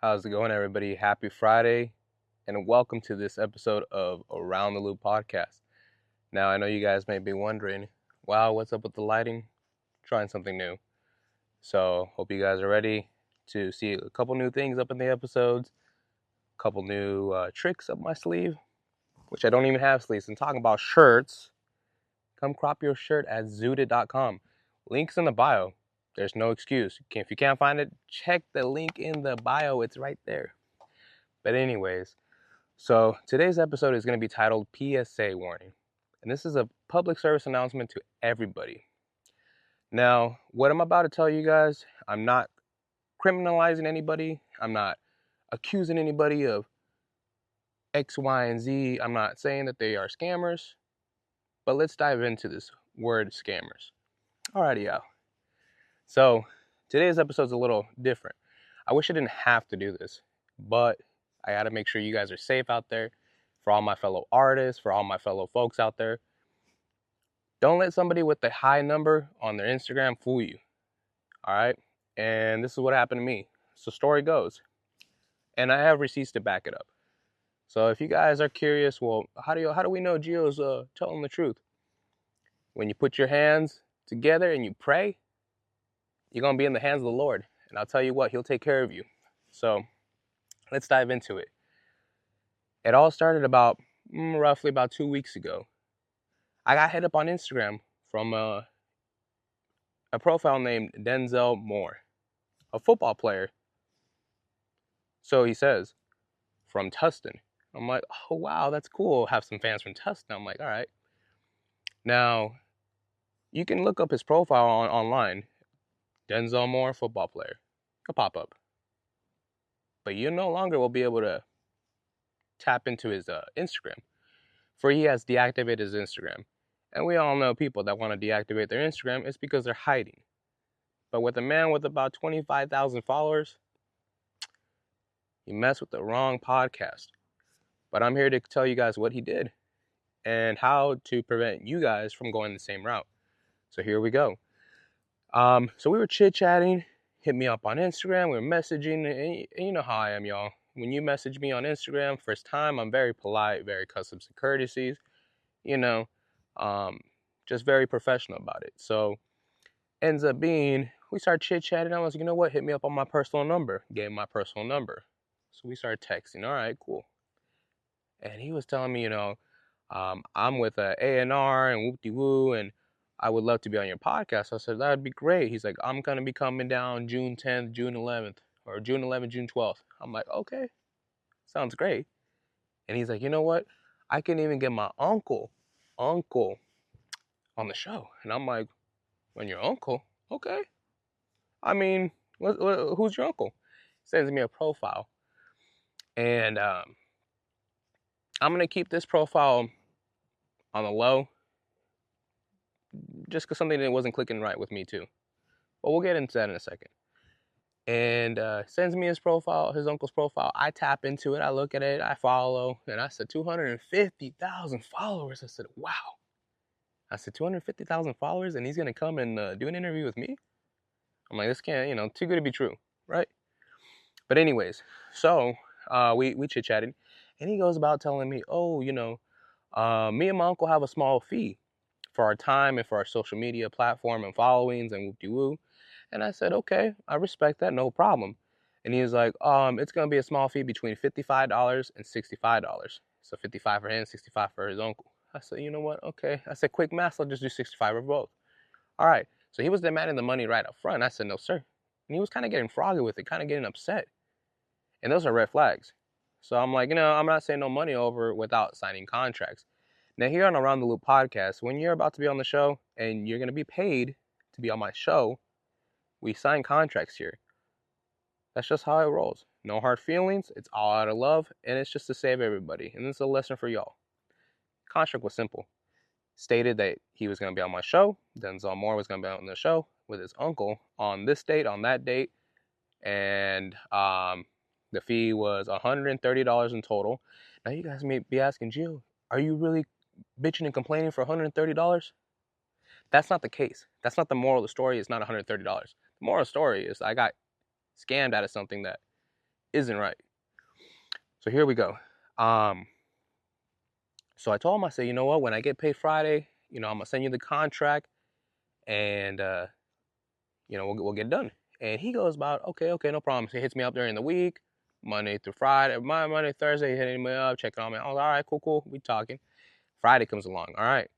How's it going, everybody? Happy Friday, and welcome to this episode of Around the Loop podcast. Now, I know you guys may be wondering, wow, what's up with the lighting? Trying something new. So, hope you guys are ready to see a couple new things up in the episodes, a couple new tricks up my sleeve, which I don't even have sleeves. I'm talking about shirts. Come crop your shirt at zooted.com. Link's in the bio. There's no excuse. If you can't find it, check the link in the bio. It's right there. But anyways, so today's episode is going to be titled PSA Warning. And this is a public service announcement to everybody. Now, what I'm about to tell you guys, I'm not criminalizing anybody. I'm not accusing anybody of X, Y, and Z. I'm not saying that they are scammers. But let's dive into this word scammers. Alrighty, y'all. So today's episode is a little different. I wish I didn't have to do this, but I got to make sure you guys are safe out there. For all my fellow artists, for all my fellow folks out there, don't let somebody with a high number on their Instagram fool you. All right? And this is what happened to me. So story goes. And I have receipts to back it up. So if you guys are curious, well, how do we know Gio's telling the truth? When you put your hands together and you pray, you're going to be in the hands of the Lord. And I'll tell you what, he'll take care of you. So let's dive into it. It all started roughly about 2 weeks ago. I got hit up on Instagram from a profile named Denzel Moore, a football player. So he says, from Tustin. I'm like, oh, wow, that's cool. Have some fans from Tustin. I'm like, all right. Now, you can look up his profile online. Denzel Moore, football player. It'll pop up. But you no longer will be able to tap into his Instagram, for he has deactivated his Instagram. And we all know people that want to deactivate their Instagram is because they're hiding. But with a man with about 25,000 followers, you mess with the wrong podcast. But I'm here to tell you guys what he did and how to prevent you guys from going the same route. So here we go. So we were chit-chatting, hit me up on Instagram, we were messaging, and you know how I am, y'all. When you message me on Instagram, first time, I'm very polite, very customs and courtesies, just very professional about it. So ends up being, we started chit-chatting. I was like, you know what, hit me up on my personal number. Gave him my personal number. So we started texting. All right, cool. And he was telling me, I'm with A&R and whoop-de-woo, and I would love to be on your podcast. I said, that would be great. He's like, I'm going to be coming down June 10th, June 11th, or June 11th, June 12th. I'm like, okay, sounds great. And he's like, you know what? I can even get my uncle on the show. And I'm like, when your uncle? Okay. I mean, who's your uncle? Sends me a profile. And I'm going to keep this profile on the low, just because something that wasn't clicking right with me too. But we'll get into that in a second. And sends me his profile, his uncle's profile. I tap into it. I look at it. I follow. And I said, 250,000 followers. I said, wow. I said, 250,000 followers? And he's going to come and do an interview with me? I'm like, this can't, too good to be true, right? But anyways, so we chit-chatted. And he goes about telling me, oh, me and my uncle have a small fee for our time and for our social media platform and followings and whoop-de-woo. And I said, okay, I respect that, no problem. And he was like, it's going to be a small fee between $55 and $65. So 55 for him, 65 for his uncle. I said, you know what? Okay. I said, quick math, I'll just do 65 for both. All right. So he was demanding the money right up front. I said, no, sir. And he was kind of getting froggy with it, kind of getting upset. And those are red flags. So I'm like, I'm not saying no money over without signing contracts. Now, here on Around the Loop podcast, when you're about to be on the show and you're going to be paid to be on my show, we sign contracts here. That's just how it rolls. No hard feelings. It's all out of love, and it's just to save everybody. And this is a lesson for y'all. Contract was simple. Stated that he was going to be on my show. Denzel Moore was going to be on the show with his uncle on this date, on that date. And the fee was $130 in total. Now, you guys may be asking, Gio, are you really bitching and complaining for $130? That's not the case. That's not the moral of the story. It's not $130. The moral of the story is I got scammed out of something that isn't right. So here we go. So I told him, I said, you know what? When I get paid Friday, I'm gonna send you the contract, and we'll get it done. And he goes about, okay, no problem. So he hits me up during the week, Monday through Friday, Monday, Thursday, hitting me up, checking on me. I was all right, cool, we talking. Friday comes along, all right.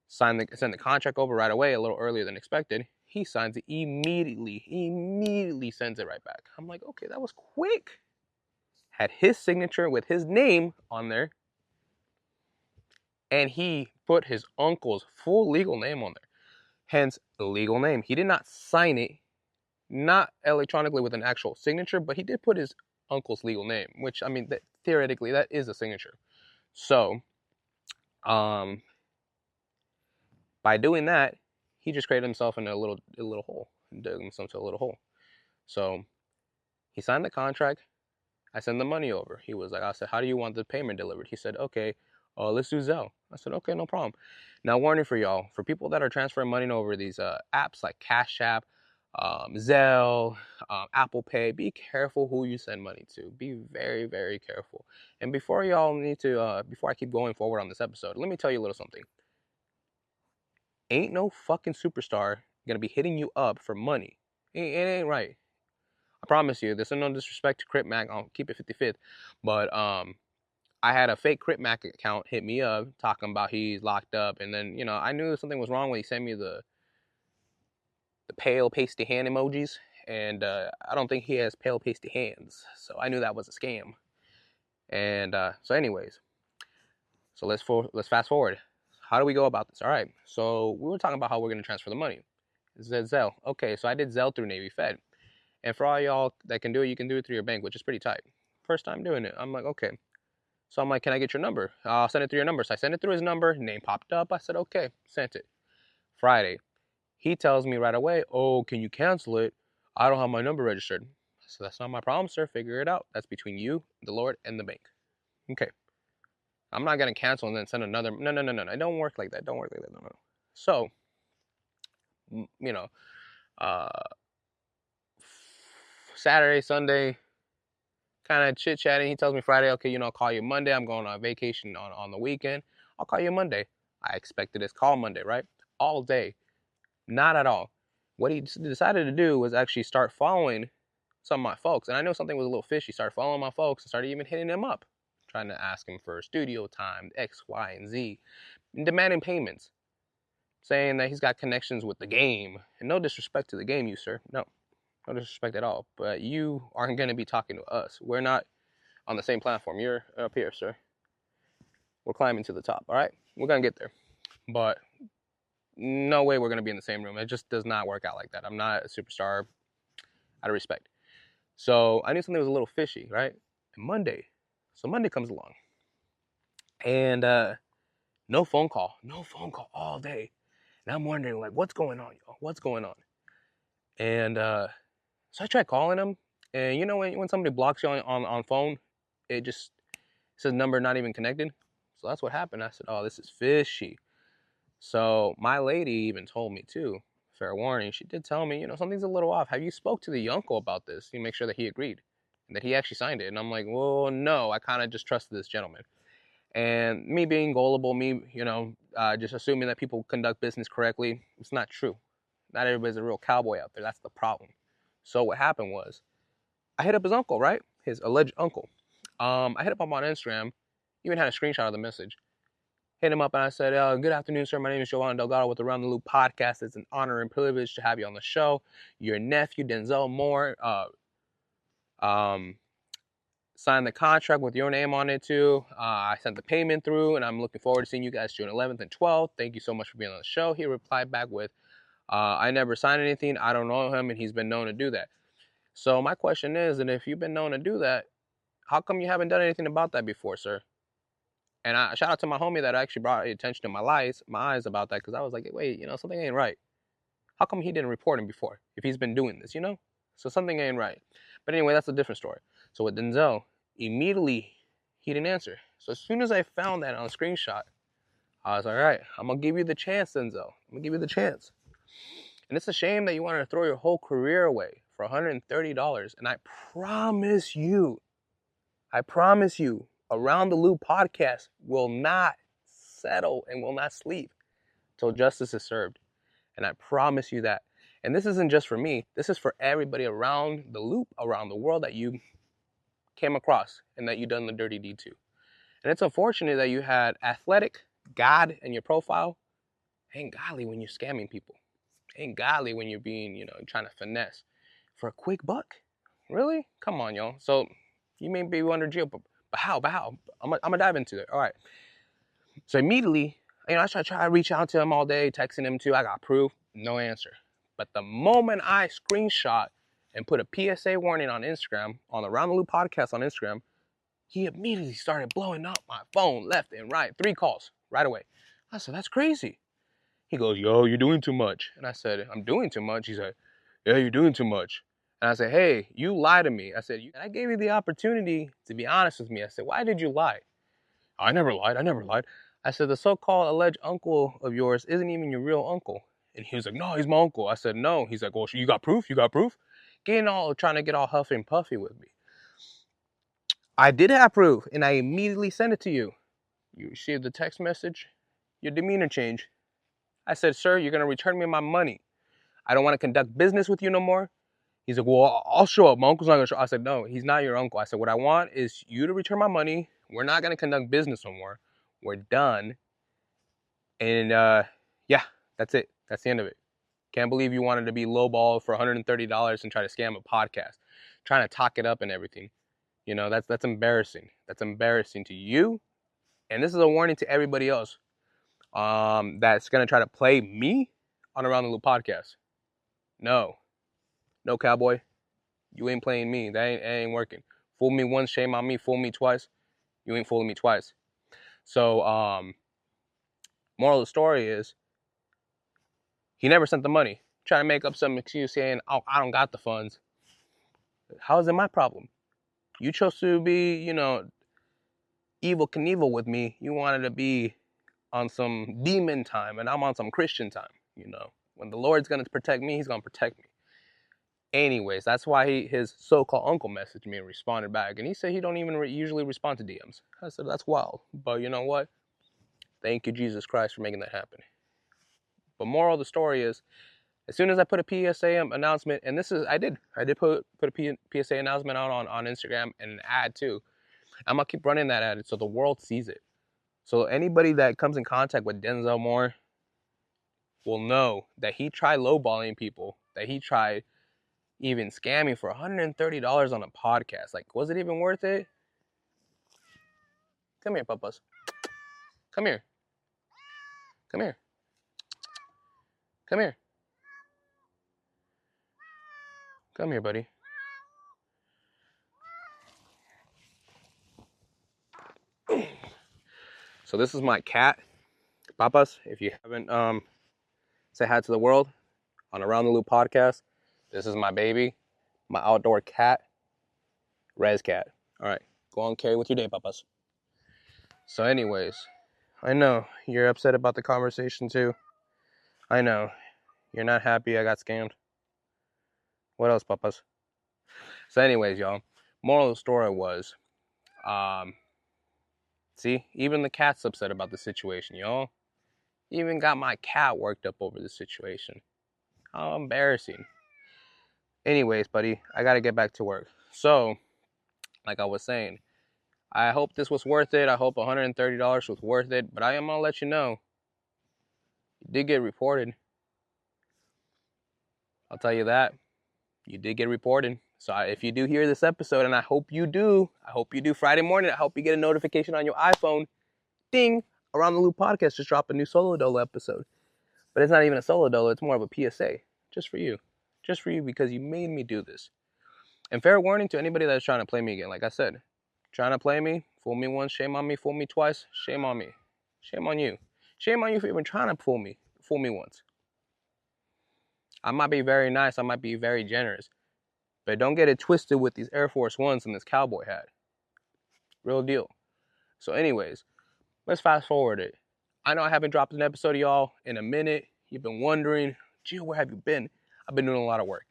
Send the contract over right away, a little earlier than expected. He signs it immediately sends it right back. I'm like, okay, that was quick. Had his signature with his name on there, and he put his uncle's full legal name on there. Hence, the legal name. He did not sign it, not electronically with an actual signature, but he did put his uncle's legal name, which, I mean, theoretically, that is a signature. So, by doing that, he just created himself in a little hole, dug himself into a little hole. So, he signed the contract. I sent the money over. He was like, I said, how do you want the payment delivered? He said, okay, let's do Zelle. I said, okay, no problem. Now, warning for y'all, for people that are transferring money over these apps like Cash App, Zelle, Apple Pay, be careful who you send money to. Be very, very careful. And before I keep going forward on this episode, let me tell you a little something. Ain't no fucking superstar gonna be hitting you up for money. It ain't right. I promise you, there's no disrespect to Crip Mac. I'll keep it 55th. But I had a fake Crip Mac account hit me up talking about he's locked up. And then, I knew something was wrong when he sent me the pale, pasty hand emojis. And I don't think he has pale, pasty hands. So I knew that was a scam. And so anyways, so let's fast forward. How do we go about this? All right. So we were talking about how we're going to transfer the money. It said Zelle. Okay, so I did Zelle through Navy Fed. And for all y'all that can do it, you can do it through your bank, which is pretty tight. First time doing it. I'm like, okay. So I'm like, can I get your number? I'll send it through your number. So I sent it through his number. Name popped up. I said, okay. Sent it. Friday. He tells me right away, oh, can you cancel it? I don't have my number registered. So that's not my problem, sir. Figure it out. That's between you, the Lord, and the bank. Okay. I'm not going to cancel and then send another. No. It don't work like that. Don't work like that. No. So, uh, Saturday, Sunday, kind of chit-chatting. He tells me Friday, okay, I'll call you Monday. I'm going on vacation on the weekend. I'll call you Monday. I expected his call Monday, right? All day. Not at all. What he decided to do was actually start following some of my folks. And I know something was a little fishy. Started following my folks and started even hitting them up, trying to ask him for studio time, X, Y, and Z, and demanding payments, saying that he's got connections with the game. And no disrespect to the game, you sir. No disrespect at all. But you aren't going to be talking to us. We're not on the same platform. You're up here, sir. We're climbing to the top, all right? We're going to get there. But no way we're going to be in the same room. It just does not work out like that. I'm not a superstar, out of respect. So I knew something was a little fishy, right? And Monday comes along. And no phone call all day. And I'm wondering, like, what's going on, y'all? What's going on? And so I tried calling him. And when somebody blocks you on phone, it just says number not even connected. So that's what happened. I said, oh, this is fishy. So my lady even told me too, fair warning, she did tell me, something's a little off. Have you spoke to the uncle about this? You make sure that he agreed and that he actually signed it. And I'm like, well, no, I kind of just trusted this gentleman. And me being gullible, just assuming that people conduct business correctly, it's not true. Not everybody's a real cowboy out there. That's the problem. So what happened was, I hit up his uncle, right? His alleged uncle. I hit up him on Instagram, even had a screenshot of the message. Hit him up and I said, good afternoon, sir. My name is Joanna Delgado with Around the Loop Podcast. It's an honor and privilege to have you on the show. Your nephew, Denzel Moore, signed the contract with your name on it too. I sent the payment through and I'm looking forward to seeing you guys June 11th and 12th. Thank you so much for being on the show. He replied back with, I never signed anything. I don't know him and he's been known to do that. So my question is, and if you've been known to do that, how come you haven't done anything about that before, sir? And I shout out to my homie that actually brought attention to my eyes about that, because I was like, wait, something ain't right. How come he didn't report him before if he's been doing this, So something ain't right. But anyway, that's a different story. So with Denzel, immediately he didn't answer. So as soon as I found that on a screenshot, I was like, all right, I'm going to give you the chance, Denzel. I'm going to give you the chance. And it's a shame that you wanted to throw your whole career away for $130. And I promise you, Around the Loop podcast will not settle and will not sleep till justice is served. And I promise you that. And this isn't just for me. This is for everybody around the loop, around the world that you came across and that you done the dirty deed to. And it's unfortunate that you had athletic, God in your profile. Ain't godly when you're scamming people. Ain't godly when you're being, trying to finesse for a quick buck. Really? Come on, y'all. So you may be under jail, but how? I'm gonna dive into it. All right. So immediately, I try to reach out to him all day, texting him too. I got proof, no answer. But the moment I screenshot and put a PSA warning on Instagram, on the Around the Loop podcast on Instagram, he immediately started blowing up my phone left and right. 3 calls right away. I said, that's crazy. He goes, yo, you're doing too much. And I said, I'm doing too much? He said, yeah, you're doing too much. And I said, hey, you lied to me. I said, I gave you the opportunity to be honest with me. I said, why did you lie? I never lied. I said, the so-called alleged uncle of yours isn't even your real uncle. And he was like, no, he's my uncle. I said, no. He's like, well, you got proof? Trying to get all huffy and puffy with me. I did have proof, and I immediately sent it to you. You received the text message. Your demeanor changed. I said, sir, you're going to return me my money. I don't want to conduct business with you no more. He's like, well, I'll show up. My uncle's not going to show up. I said, no, he's not your uncle. I said, what I want is you to return my money. We're not going to conduct business no more. We're done. And yeah, that's it. That's the end of it. Can't believe you wanted to be lowball for $130 and try to scam a podcast, trying to talk it up and everything. That's embarrassing. That's embarrassing to you. And this is a warning to everybody else that's going to try to play me on Around the Loop podcast. No, cowboy. You ain't playing me. That ain't working. Fool me once, shame on me. Fool me twice. You ain't fooling me twice. So, moral of the story is, he never sent the money. Trying to make up some excuse saying, oh, I don't got the funds. How is it my problem? You chose to be, evil Knievel with me. You wanted to be on some demon time, and I'm on some Christian time. When the Lord's going to protect me, he's going to protect me. Anyways, that's why his so-called uncle messaged me and responded back. And he said he don't even usually respond to DMs. I said, that's wild. But you know what? Thank you, Jesus Christ, for making that happen. But moral of the story is, as soon as I put a PSA announcement, and I did put a PSA announcement out on Instagram and an ad too. I'm going to keep running that ad so the world sees it. So anybody that comes in contact with Denzel Moore will know that he tried lowballing people, that he tried even scamming for $130 on a podcast. Like, was it even worth it? Come here, papas. Come here. Come here. Come here. Come here, buddy. So this is my cat, papas. If you haven't say hi to the world on Around the Loop podcast, this is my baby, my outdoor cat, Rez cat. All right, go on, carry with your day, papas. So anyways, I know you're upset about the conversation too. I know you're not happy I got scammed. What else, papas? So anyways, y'all, moral of the story was, see, even the cat's upset about the situation, y'all. Even got my cat worked up over the situation. How embarrassing. Anyways, buddy, I gotta get back to work. So, like I was saying, I hope this was worth it. I hope $130 was worth it. But I am gonna let you know, you did get reported. I'll tell you that. You did get reported. So if you do hear this episode, and I hope you do Friday morning, I hope you get a notification on your iPhone. Ding! Around the Loop podcast just dropped a new Solo Dolo episode. But it's not even a Solo Dolo, it's more of a PSA. Just for you. Just for you, because you made me do this. And fair warning to anybody that's trying to play me again. Like I said, trying to play me, fool me once, shame on me. Fool me twice, shame on me. Shame on you. Shame on you for even trying to fool me once. I might be very nice, I might be very generous, but don't get it twisted with these Air Force Ones and this cowboy hat. Real deal. So anyways, let's fast forward it. I know I haven't dropped an episode of y'all in a minute. You've been wondering, gee, where have you been? I've been doing a lot of work.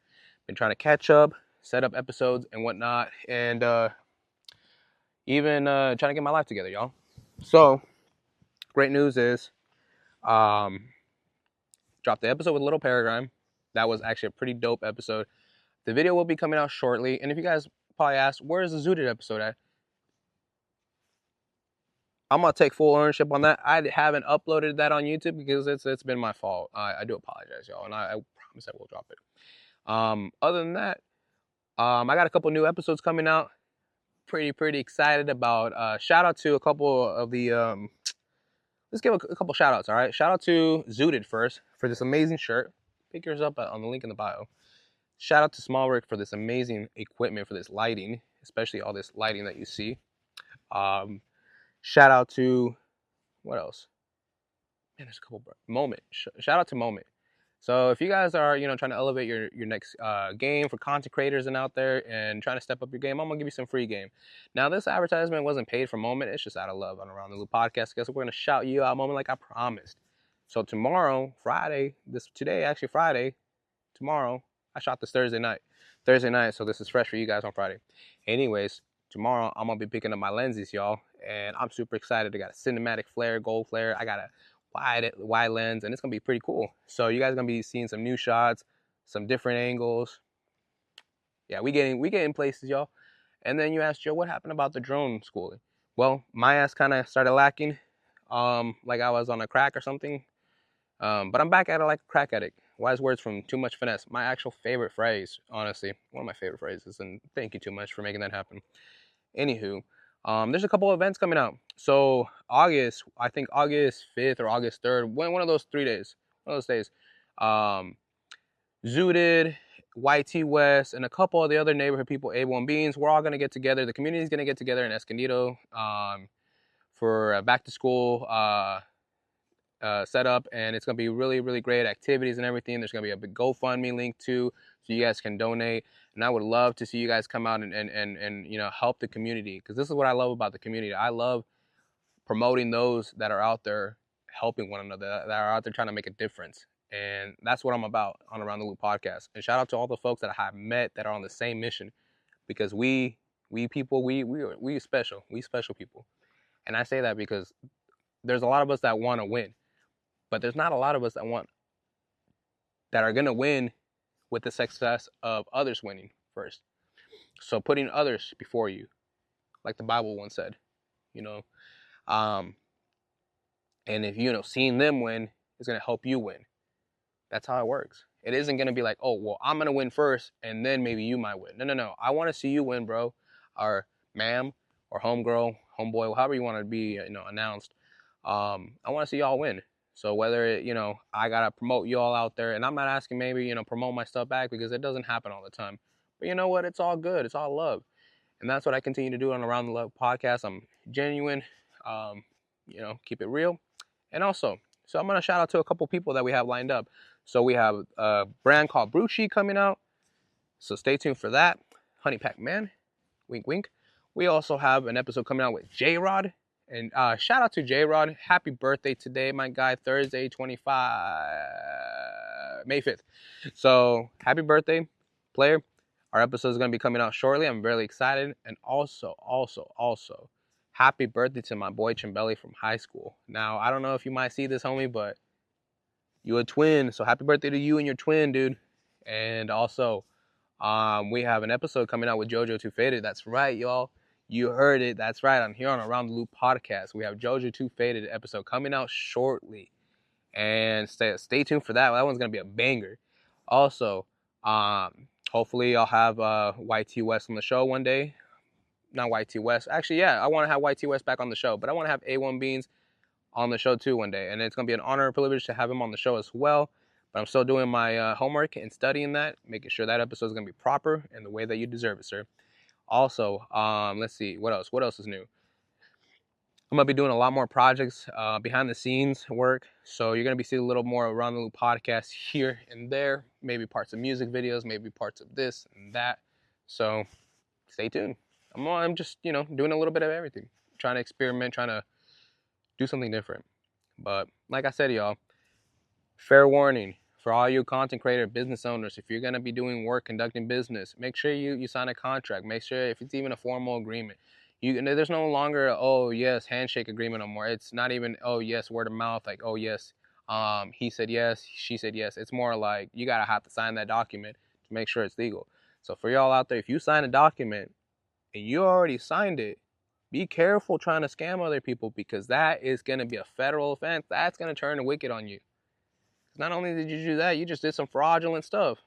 Been trying to catch up, set up episodes and whatnot, and even trying to get my life together, y'all. So, great news is, um, dropped the episode with Little Paradigm. That was actually a pretty dope episode. The video will be coming out shortly. And if you guys probably asked, where's the Zooted episode at? I'm gonna take full ownership on that. I haven't uploaded that on YouTube because it's been my fault. I do apologize, y'all, and I promise I will drop it. Other than that, I got a couple new episodes coming out. Pretty excited about. Shout out to a couple of the. Let's give a couple shout outs. All right, shout out to Zooted first for this amazing shirt. Pick yours up on the link in the bio. Shout out to Smallrick for this amazing equipment for this lighting, especially all this lighting that you see. Shout out to, what else? Man, there's a couple. Moment. Shout out to Moment. So if you guys are, trying to elevate your next game for content creators and out there and trying to step up your game, I'm gonna give you some free game. Now this advertisement wasn't paid for Moment. It's just out of love on Around the Loop podcast. Guess we're gonna shout you out, Moment, like I promised. So tomorrow, Friday, Friday, tomorrow. I shot this Thursday night. So this is fresh for you guys on Friday. Anyways, tomorrow I'm gonna be picking up my lenses, y'all, and I'm super excited. I got a cinematic flare, gold flare. I got a wide lens, and it's gonna be pretty cool. So you guys are gonna be seeing some new shots, some different angles. Yeah, we getting places, y'all. And then you asked, Joe, what happened about the drone schooling? Well, my ass kind of started lacking, like I was on a crack or something. But I'm back at it like a crack addict. Wise words from Too Much Finesse. My actual favorite phrase, honestly. One of my favorite phrases. And thank you Too Much for making that happen. Anywho, there's a couple of events coming out. So August 5th or August 3rd, one of those 3 days, one of those days, Zooted, YT West, and a couple of the other neighborhood people, A1 Beans, we're all going to get together. The community is going to get together in Escondido for back to school setup, and it's going to be really great activities and everything. There's going to be a big GoFundMe link too, so you guys can donate. And I would love to see you guys come out and help the community, because this is what I love about the community. I love promoting those that are out there helping one another, that are out there trying to make a difference. And that's what I'm about on Around the Loop podcast. And shout out to all the folks that I have met that are on the same mission, because we people, we special. We special people. And I say that because there's a lot of us that want to win, but there's not a lot of us that are going to win with the success of others winning first. So putting others before you, like the Bible once said, and if, seeing them win is going to help you win. That's how it works. It isn't going to be like, oh, well, I'm going to win first and then maybe you might win. No. I want to see you win, bro, or ma'am, or homegirl, homeboy, however you want to be, announced. I want to see y'all win. So whether, I got to promote y'all out there, and I'm not asking maybe, promote my stuff back, because it doesn't happen all the time. But you know what? It's all good. It's all love. And that's what I continue to do on Around the Love podcast. I'm genuine, keep it real. And also, so I'm going to shout out to a couple people that we have lined up. So we have a brand called Brucci coming out. So stay tuned for that. Honey Pack Man, wink, wink. We also have an episode coming out with J-Rod. And shout out to J-Rod. Happy birthday today, my guy. Thursday, May 5th. So happy birthday, player. Our episode is going to be coming out shortly. I'm really excited. And also, happy birthday to my boy Chimbelli from high school. Now, I don't know if you might see this, homie, but you a twin. So happy birthday to you and your twin, dude. And also, we have an episode coming out with JoJo Too Faded. That's right, y'all. You heard it. That's right. I'm here on Around the Loop podcast. We have JoJo Too Faded episode coming out shortly. And stay tuned for that. That one's going to be a banger. Also, hopefully I'll have YT West on the show one day. Not YT West. Actually, yeah, I want to have YT West back on the show. But I want to have A1 Beans on the show too one day. And it's going to be an honor and privilege to have him on the show as well. But I'm still doing my homework and studying that, making sure that episode is going to be proper and the way that you deserve it, sir. Also, let's see, what else? What else is new? I'm going to be doing a lot more projects, behind the scenes work. So you're going to be seeing a little more Around the Loop podcast here and there. Maybe parts of music videos, maybe parts of this and that. So stay tuned. I'm just, doing a little bit of everything. Trying to experiment, trying to do something different. But like I said, y'all, fair warning for all you content creator business owners: if you're going to be doing work conducting business, make sure you sign a contract. Make sure if it's even a formal agreement, there's no longer oh yes handshake agreement no more. It's not even oh yes word of mouth, like oh yes he said yes, she said yes. It's more like you gotta have to sign that document to make sure it's legal. So for y'all out there, if you sign a document and you already signed it, be careful trying to scam other people, because that is going to be a federal offense. That's going to turn the wicked on you. Not only did you do that, you just did some fraudulent stuff.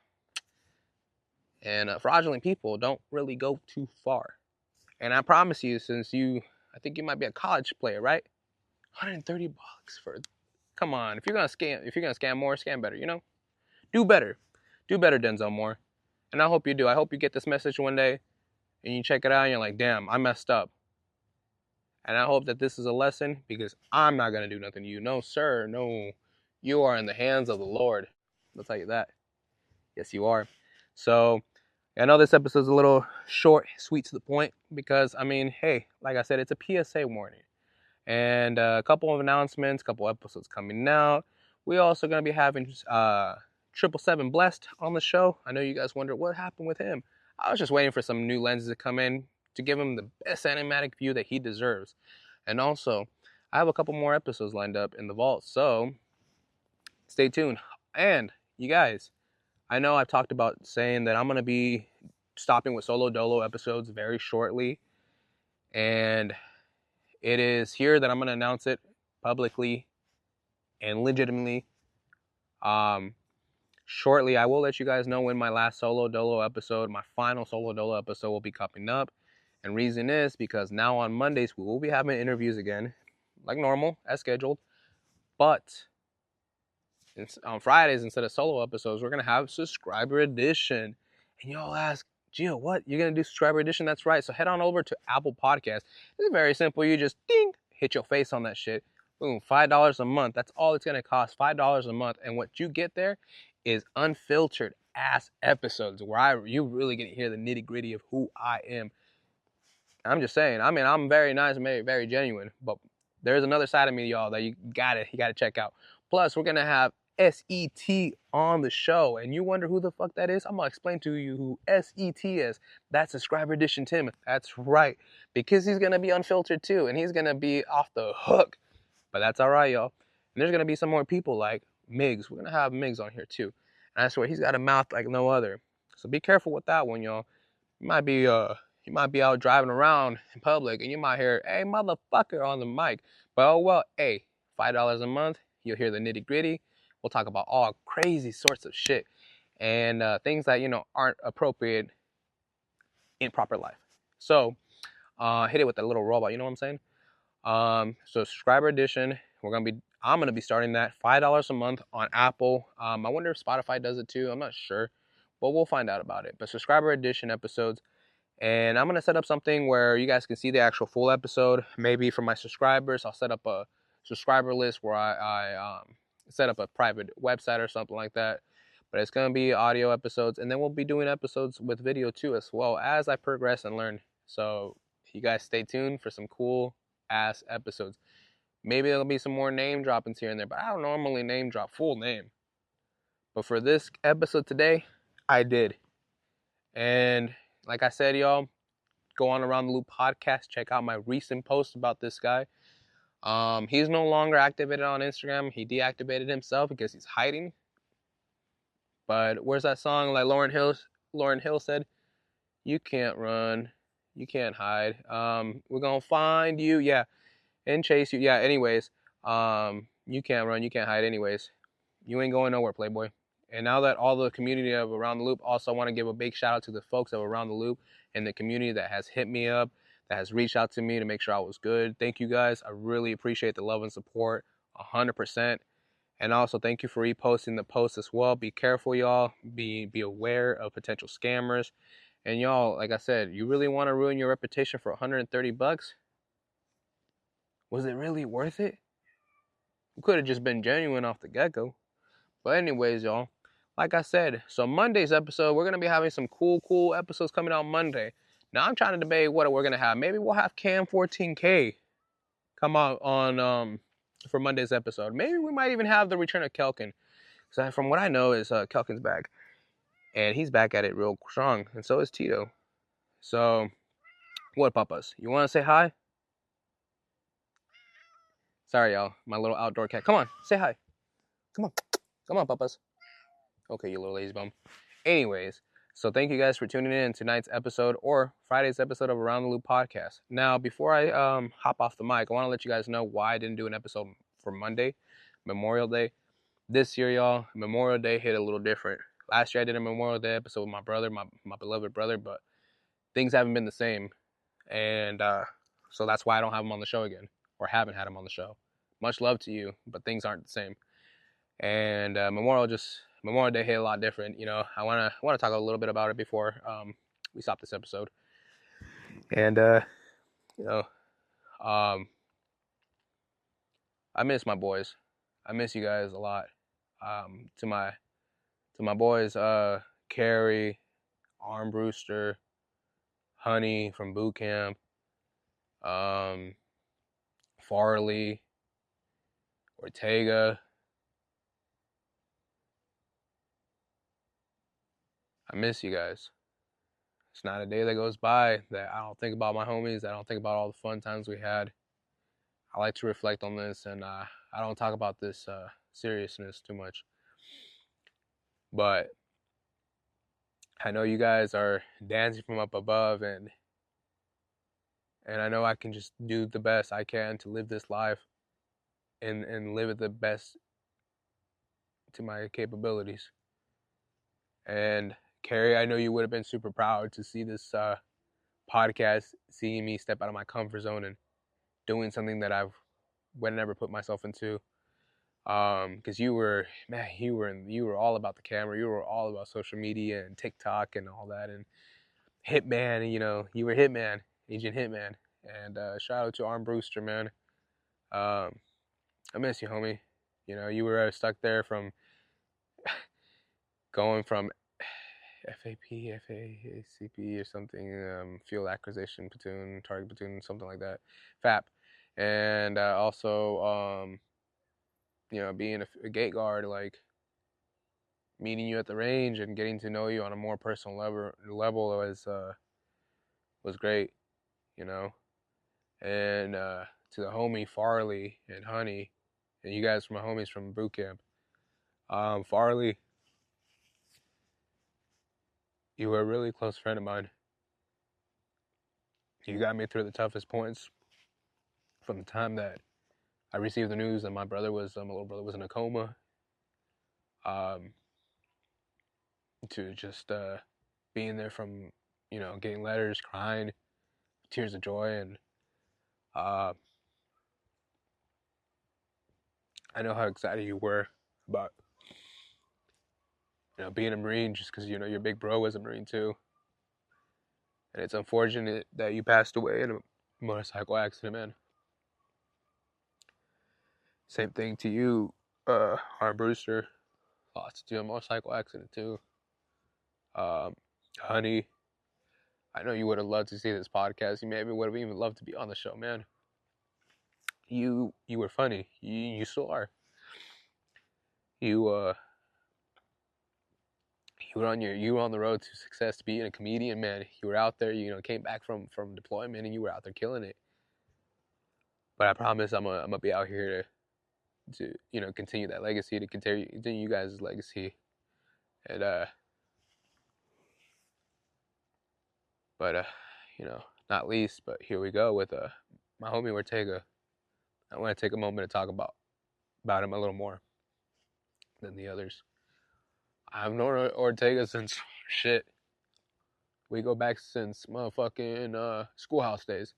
And fraudulent people don't really go too far. And I promise you, I think you might be a college player, right? $130 for, come on. If you're gonna scam more, scam better. Do better, Denzel Moore. And I hope you do. I hope you get this message one day, and you check it out, and you're like, damn, I messed up. And I hope that this is a lesson, because I'm not gonna do nothing to you. No, sir, no. You are in the hands of the Lord. I'll tell you that. Yes, you are. So I know this episode's a little short, sweet to the point, because hey, like I said, it's a PSA warning. And a couple of announcements, a couple episodes coming out. We also going to be having 777 Blessed on the show. I know you guys wonder what happened with him. I was just waiting for some new lenses to come in to give him the best cinematic view that he deserves. And also, I have a couple more episodes lined up in the vault, so stay tuned. And you guys, I know I've talked about saying that I'm going to be stopping with solo dolo episodes very shortly. And it is here that I'm going to announce it publicly and legitimately. Shortly, I will let you guys know when my last solo dolo episode, my final solo dolo episode, will be coming up. And reason is because now on Mondays, we will be having interviews again, like normal, as scheduled. But on Fridays, instead of solo episodes, we're going to have subscriber edition. And y'all ask, Gio, what? You're going to do subscriber edition? That's right. So head on over to Apple Podcasts. It's very simple. You just ding, hit your face on that shit. Boom, $5 a month. That's all it's going to cost, $5 a month. And what you get there is unfiltered ass episodes where you really get to hear the nitty gritty of who I am. I'm just saying, I'm very nice and very, very genuine, but there's another side of me, y'all, that you gotta check out. Plus, we're gonna have SET on the show, and you wonder who the fuck that is? I'm gonna explain to you who SET is. That's subscriber edition Tim. That's right, because he's gonna be unfiltered too, and he's gonna be off the hook. But that's all right, y'all. And there's gonna be some more people like Miggs. We're gonna have Miggs on here too, and I swear he's got a mouth like no other. So be careful with that one, y'all. You might be out driving around in public and you might hear, "Hey, motherfucker," on the mic. But oh well, hey, $5 a month, you'll hear the nitty gritty. We'll talk about all crazy sorts of shit and things that aren't appropriate in proper life. So hit it with a little robot. You know what I'm saying? So subscriber edition, I'm gonna be starting that $5 a month on Apple. I wonder if Spotify does it too. I'm not sure, but we'll find out about it. But subscriber edition episodes. And I'm going to set up something where you guys can see the actual full episode. Maybe for my subscribers, I'll set up a subscriber list where I set up a private website or something like that. But it's going to be audio episodes. And then we'll be doing episodes with video too, as well as I progress and learn. So you guys stay tuned for some cool ass episodes. Maybe there'll be some more name droppings here and there, but I don't normally name drop full name. But for this episode today, I did. And like I said, y'all, go on Around the Loop podcast. Check out my recent post about this guy. He's no longer activated on Instagram. He deactivated himself because he's hiding. But where's that song like Lauryn Hill said? You can't run. You can't hide. We're going to find you. Yeah. And chase you. Yeah. Anyways, you can't run. You can't hide anyways. You ain't going nowhere, Playboy. And now that all the community of Around the Loop, also want to give a big shout out to the folks of Around the Loop and the community that has hit me up, that has reached out to me to make sure I was good. Thank you guys. I really appreciate the love and support 100%. And also thank you for reposting the post as well. Be careful, y'all. Be aware of potential scammers. And y'all, like I said, you really want to ruin your reputation for $130? Was it really worth it? We could have just been genuine off the get-go. But anyways, y'all, like I said, so Monday's episode, we're going to be having some cool episodes coming out Monday. Now, I'm trying to debate what we're going to have. Maybe we'll have Cam 14K come out on for Monday's episode. Maybe we might even have the return of Kelkin. So from what I know is Kelkin's back, and he's back at it real strong, and so is Tito. So, what, papas? You want to say hi? Sorry, y'all. My little outdoor cat. Come on, say hi. Come on. Come on, papas. Okay, you little lazy bum. Anyways, so thank you guys for tuning in tonight's episode or Friday's episode of Around the Loop podcast. Now, before I hop off the mic, I want to let you guys know why I didn't do an episode for Monday, Memorial Day. This year, y'all, Memorial Day hit a little different. Last year, I did a Memorial Day episode with my brother, my beloved brother, but things haven't been the same. And so that's why I don't have him on the show again, or haven't had him on the show. Much love to you, but things aren't the same. And Memorial Day hit a lot different. You know, I wanna talk a little bit about it before we stop this episode. And you know, I miss my boys. I miss you guys a lot. To my boys, Carrie, Armbruster, Honey from boot camp, Farley, Ortega. I miss you guys. It's not a day that goes by that I don't think about my homies. I don't think about all the fun times we had. I like to reflect on this, and I don't talk about this seriousness too much. But I know you guys are dancing from up above, and I know I can just do the best I can to live this life and live it the best to my capabilities. And Carrie, I know you would have been super proud to see this podcast, seeing me step out of my comfort zone and doing something that I would never put myself into. Because you were all about the camera. You were all about social media and TikTok and all that, and Hitman. You know, you were Hitman, Agent Hitman. And shout out to Arm Brewster, man. I miss you, homie. You know, you were stuck there from going from FAP, FACP or something, Field Acquisition Platoon, Target Platoon, something like that, FAP, and also, you know, being a gate guard, like meeting you at the range and getting to know you on a more personal level was great, you know, and to the homie Farley and Honey, and you guys were my homies from boot camp. Farley, you were a really close friend of mine. You got me through the toughest points from the time that I received the news that my little brother was in a coma, to just being there from, you know, getting letters, crying, tears of joy, and I know how excited you were about, you know, being a Marine, just because, you know, your big bro was a Marine too, and it's unfortunate that you passed away in a motorcycle accident, man. Same thing to you, Harm Brewster, lost to a motorcycle accident too. Honey, I know you would have loved to see this podcast. You maybe would have even loved to be on the show, man. You were funny. You still are. You you were on the road to success, to being a comedian, man. You were out there. You know, came back from deployment, and you were out there killing it. But I promise, I'm gonna be out here to you know, continue that legacy, to continue you guys' legacy, and but you know, not least, but here we go with my homie Ortega. I want to take a moment to talk about him a little more than the others. I've known Ortega since shit. We go back since motherfucking schoolhouse days.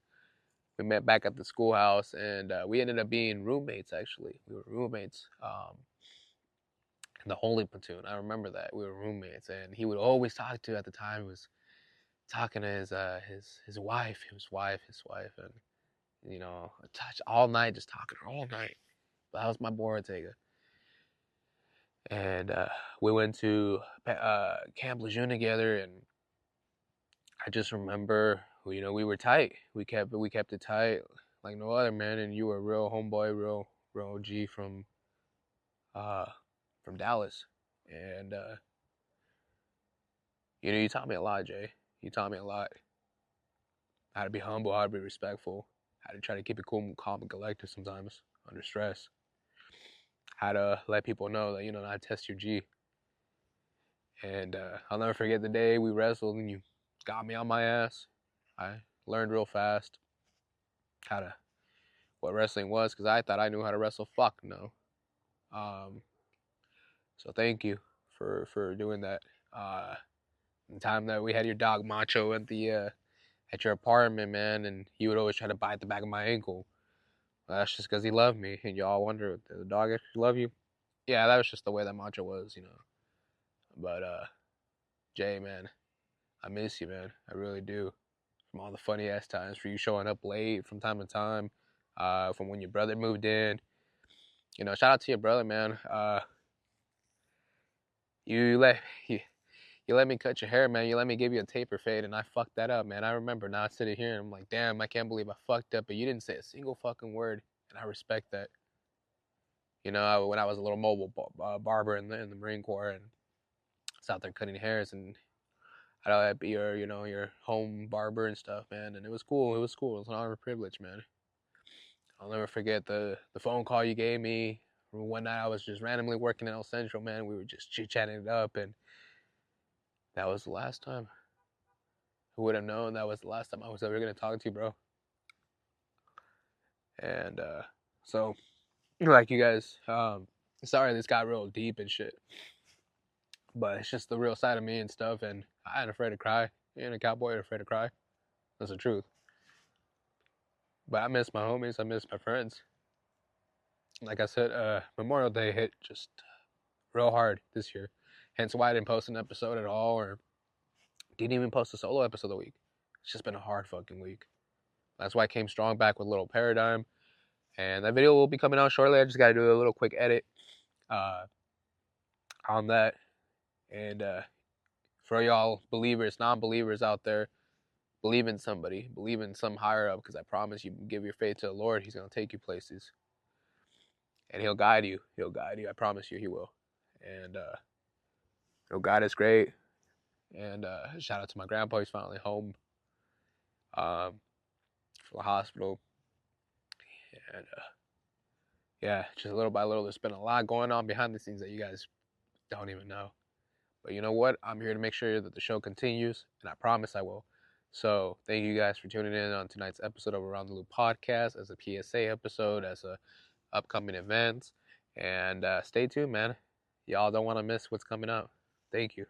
We met back at the schoolhouse, and we ended up being roommates. Actually, we were roommates in the holy platoon. I remember that we were roommates, and he would always talk to, at the time, was talking to his wife, and you know, touch all night, just talking all night. But that was my boy Ortega. And we went to Camp Lejeune together, and I just remember, we were tight. We kept it tight like no other, man. And you were a real homeboy, real OG from Dallas, and you taught me a lot, Jay. You taught me a lot. How to be humble, how to be respectful, how to try to keep it cool, calm, and collected sometimes under stress. How to let people know that not to test your G. And I'll never forget the day we wrestled and you got me on my ass. I learned real fast what wrestling was because I thought I knew how to wrestle. Fuck no. So thank you for doing that. The time that we had your dog Macho at your apartment, man, and he would always try to bite the back of my ankle. Well, that's just because he loved me, and y'all wonder, did the dog actually love you? Yeah, that was just the way that Macho was. But Jay, man, I miss you, man. I really do. From all the funny ass times, for you showing up late from time to time, from when your brother moved in. Shout out to your brother, man. You let you, you let me cut your hair, man. You let me give you a taper fade, and I fucked that up, man. I remember now sitting here, and I'm like, damn, I can't believe I fucked up, but you didn't say a single fucking word, and I respect that. When I was a little mobile barber in the Marine Corps, and I was out there cutting hairs, and I'd be your home barber and stuff, man. And it was cool. It was cool. It was an honor and privilege, man. I'll never forget the phone call you gave me. One night I was just randomly working in El Centro, man. We were just chit-chatting it up, and that was the last time. Who would have known that was the last time I was ever going to talk to you, bro? And so, like you guys, sorry this got real deep and shit. But it's just the real side of me and stuff, and I ain't afraid to cry. You ain't a cowboy, ain't afraid to cry. That's the truth. But I miss my homies, I miss my friends. Like I said, Memorial Day hit just real hard this year. Hence why I didn't post an episode at all, or didn't even post a solo episode of the week. It's just been a hard fucking week. That's why I came strong back with Little Paradigm. And that video will be coming out shortly. I just got to do a little quick edit on that. And for y'all believers, non-believers out there, believe in somebody. Believe in some higher up, because I promise you, give your faith to the Lord. He's going to take you places. And he'll guide you. He'll guide you. I promise you he will. And he'll guide us great. And shout out to my grandpa. He's finally home from the hospital. And yeah, just little by little, there's been a lot going on behind the scenes that you guys don't even know. But you know what? I'm here to make sure that the show continues, and I promise I will. So thank you guys for tuning in on tonight's episode of Around the Loop Podcast, as a PSA episode, as a upcoming event. And stay tuned, man. Y'all don't want to miss what's coming up. Thank you.